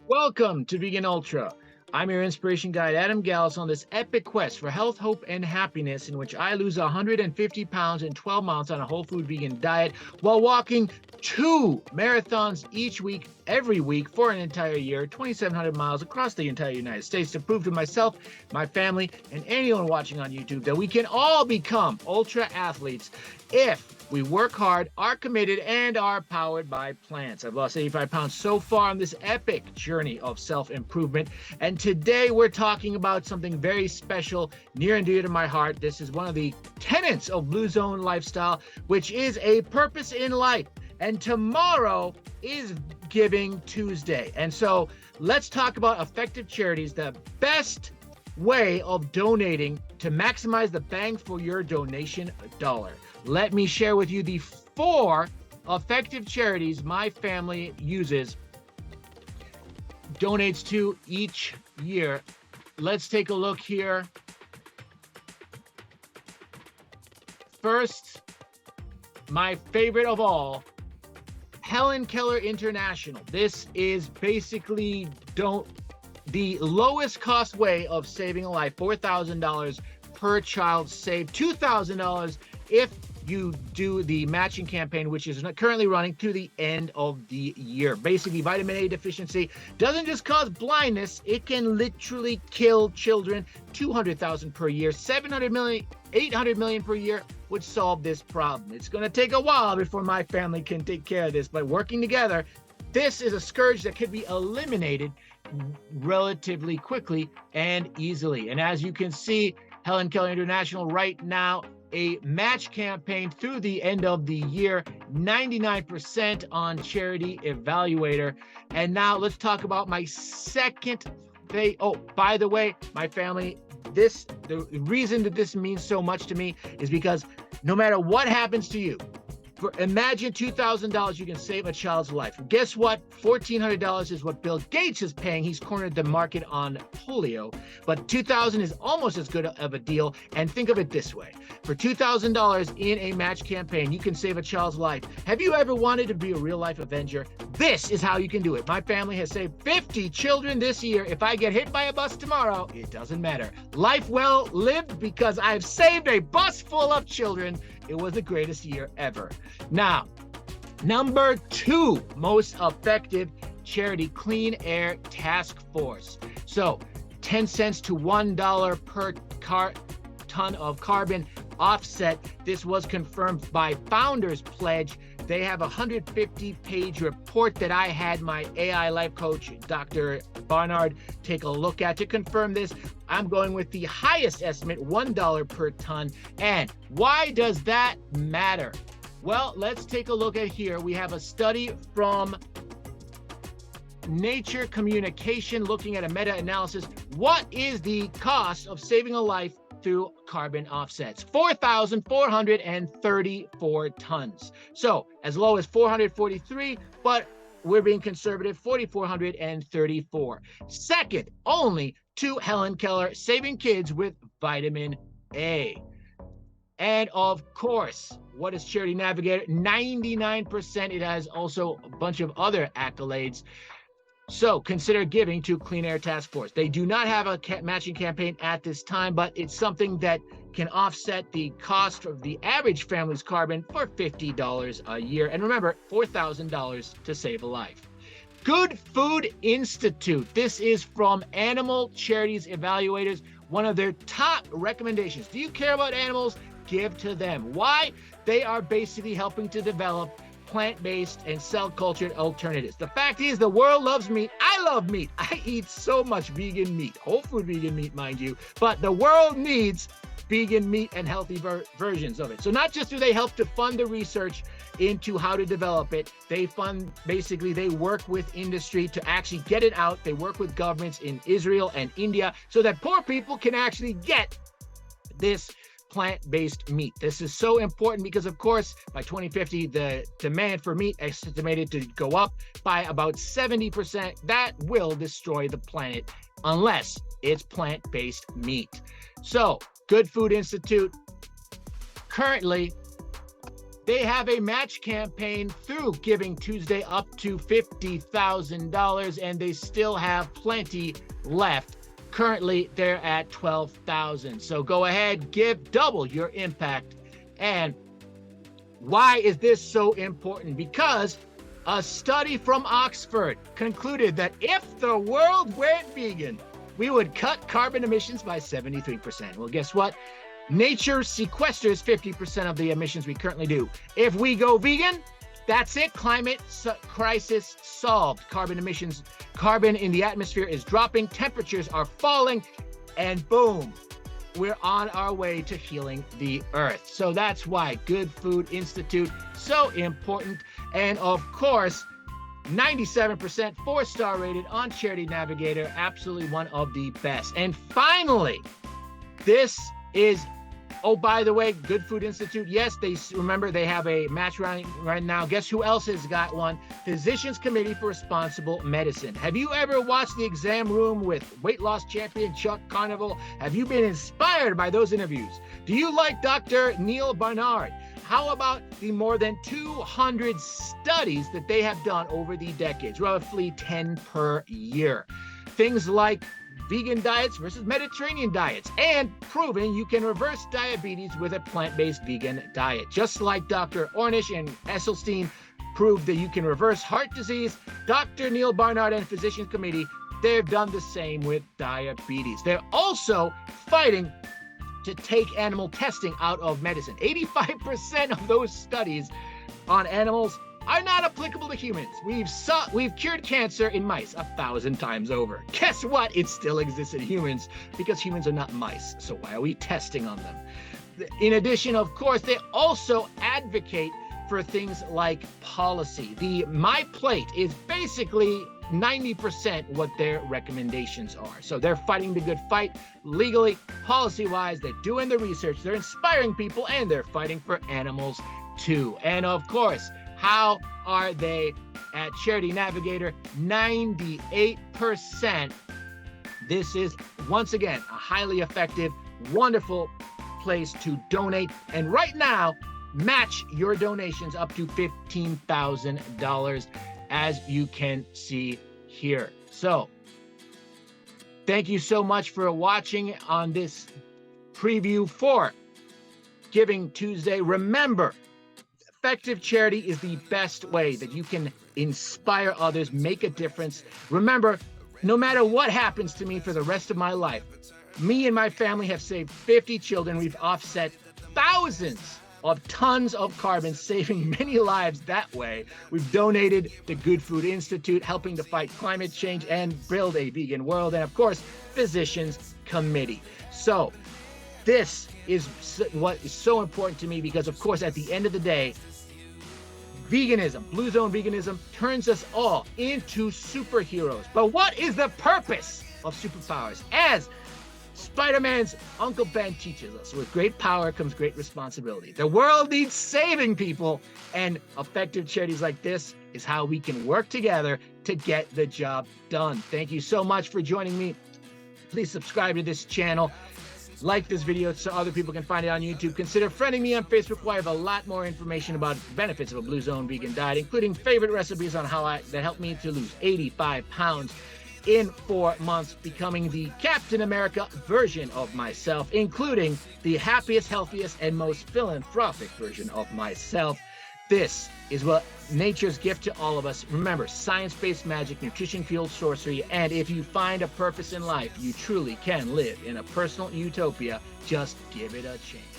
Welcome to Vegan Ultra. I'm your inspiration guide, Adam Gallus, on this epic quest for health, hope, and happiness in which I lose 150 pounds in 12 months on a whole food vegan diet while walking 2 marathons each week, every week for an entire year, 2,700 miles across the entire United States to prove to myself, my family, and anyone watching on YouTube that we can all become ultra athletes if we work hard, are committed, and are powered by plants. I've lost 85 pounds so far on this epic journey of self-improvement. And today we're talking about something very special, near and dear to my heart. This is one of the tenets of Blue Zone Lifestyle, which is a purpose in life. And tomorrow is Giving Tuesday. And so let's talk about effective charities, the best way of donating to maximize the bang for your donation dollar. Let me share with you the 4 effective charities my family donates to each year. Let's take a look here. First, my favorite of all, Helen Keller International. This is basically the lowest cost way of saving a life, $4,000 per child saved, $2,000 if you do the matching campaign, which is currently running to the end of the year. Basically, vitamin A deficiency doesn't just cause blindness, it can literally kill children. 200,000 per year, 700 million, 800 million per year would solve this problem. It's going to take a while before my family can take care of this, but working together, this is a scourge that could be eliminated relatively quickly and easily. And as you can see, Helen Keller International right now, a match campaign through the end of the year, 99% on charity Evaluator. And now let's talk about my second thing. Oh, by the way, my family, the reason that this means so much to me is because no matter what happens to you, imagine $2,000 you can save a child's life. Guess what? $1,400 is what Bill Gates is paying. He's cornered the market on polio, but $2,000 is almost as good of a deal. And think of it this way. For $2,000 in a match campaign, you can save a child's life. Have you ever wanted to be a real life Avenger? This is how you can do it. My family has saved 50 children this year. If I get hit by a bus tomorrow, it doesn't matter. Life well lived because I've saved a bus full of children. It was the greatest year ever. Now, number 2 most effective charity, Clean Air Task Force. So 10 cents to $1 per ton of carbon offset. This was confirmed by Founders Pledge. They have a 150-page report that I had my AI life coach, Dr. Barnard, take a look at to confirm this. I'm going with the highest estimate, $1 per ton. And why does that matter? Well, let's take a look at here. We have a study from Nature Communication looking at a meta-analysis. What is the cost of saving a life through carbon offsets? 4,434 tons. So as low as 443, but we're being conservative, 4,434. Second only to Helen Keller, saving kids with vitamin A. And of course, what is Charity Navigator? 99%. It has also a bunch of other accolades. So consider giving to Clean Air Task Force. They do not have a matching campaign at this time, but it's something that can offset the cost of the average family's carbon for $50 a year. And remember, $4,000 to save a life. Good Food Institute. This is from Animal Charities Evaluators, one of their top recommendations. Do you care about animals? Give to them. Why? They are basically helping to develop plant-based and cell-cultured alternatives. The fact is, the world loves meat. I love meat. I eat so much vegan meat, whole food vegan meat, mind you, but the world needs vegan meat and healthy versions of it. So not just do they help to fund the research into how to develop it, they work with industry to actually get it out. They work with governments in Israel and India so that poor people can actually get this plant-based meat. This is so important because, of course, by 2050, the demand for meat is estimated to go up by about 70%. That will destroy the planet unless it's plant-based meat. So, Good Food Institute currently They have a match campaign through Giving Tuesday up to $50,000, and they still have plenty left. Currently, they're at $12,000. So go ahead, give double your impact. And why is this so important? Because a study from Oxford concluded that if the world went vegan, we would cut carbon emissions by 73%. Well, guess what? Nature sequesters 50% of the emissions we currently do. If we go vegan, that's it. Climate crisis solved. Carbon emissions, carbon in the atmosphere is dropping, temperatures are falling, and boom, we're on our way to healing the earth. So that's why Good Food Institute so important. And of course, 97% 4-star rated on Charity Navigator, absolutely one of the best. And finally, this is, oh, by the way, Good Food Institute, yes, remember they have a match running right now. Guess who else has got one? Physicians Committee for Responsible Medicine. Have you ever watched The Exam Room with weight loss champion Chuck Carnival? Have you been inspired by those interviews? Do you like Dr. Neil Barnard? How about the more than 200 studies that they have done over the decades, roughly 10 per year? Things like vegan diets versus Mediterranean diets, and proving you can reverse diabetes with a plant-based vegan diet. Just like Dr. Ornish and Esselstyn proved that you can reverse heart disease, Dr. Neil Barnard and Physicians Committee, they've done the same with diabetes. They're also fighting to take animal testing out of medicine. 85% of those studies on animals are not applicable to humans. We've cured cancer in mice 1,000 times over. Guess what? It still exists in humans because humans are not mice. So why are we testing on them? In addition, of course, they also advocate for things like policy. The My Plate is basically 90% what their recommendations are. So they're fighting the good fight legally, policy-wise. They're doing the research. They're inspiring people, and they're fighting for animals too. And of course, how are they at Charity Navigator? 98%. This is, once again, a highly effective, wonderful place to donate. And right now, match your donations up to $15,000, as you can see here. So, thank you so much for watching on this preview for Giving Tuesday. Remember, effective charity is the best way that you can inspire others, make a difference. Remember, no matter what happens to me for the rest of my life, me and my family have saved 50 children. We've offset thousands of tons of carbon, saving many lives that way. We've donated to Good Food Institute, helping to fight climate change and build a vegan world. And of course, Physicians Committee. So this is what is so important to me, because of course, at the end of the day, veganism, Blue Zone veganism, turns us all into superheroes. But what is the purpose of superpowers? As Spider-Man's Uncle Ben teaches us, with great power comes great responsibility. The world needs saving, people, and effective charities like this is how we can work together to get the job done. Thank you so much for joining me. Please subscribe to this channel. Like this video so other people can find it on YouTube. Consider friending me on Facebook, where I have a lot more information about benefits of a Blue Zone vegan diet, including favorite recipes on that helped me to lose 85 pounds in 4 months, becoming the Captain America version of myself, including the happiest, healthiest, and most philanthropic version of myself. This is what nature's gift to all of us. Remember, science-based magic, nutrition-fueled sorcery, and if you find a purpose in life, you truly can live in a personal utopia. Just give it a chance.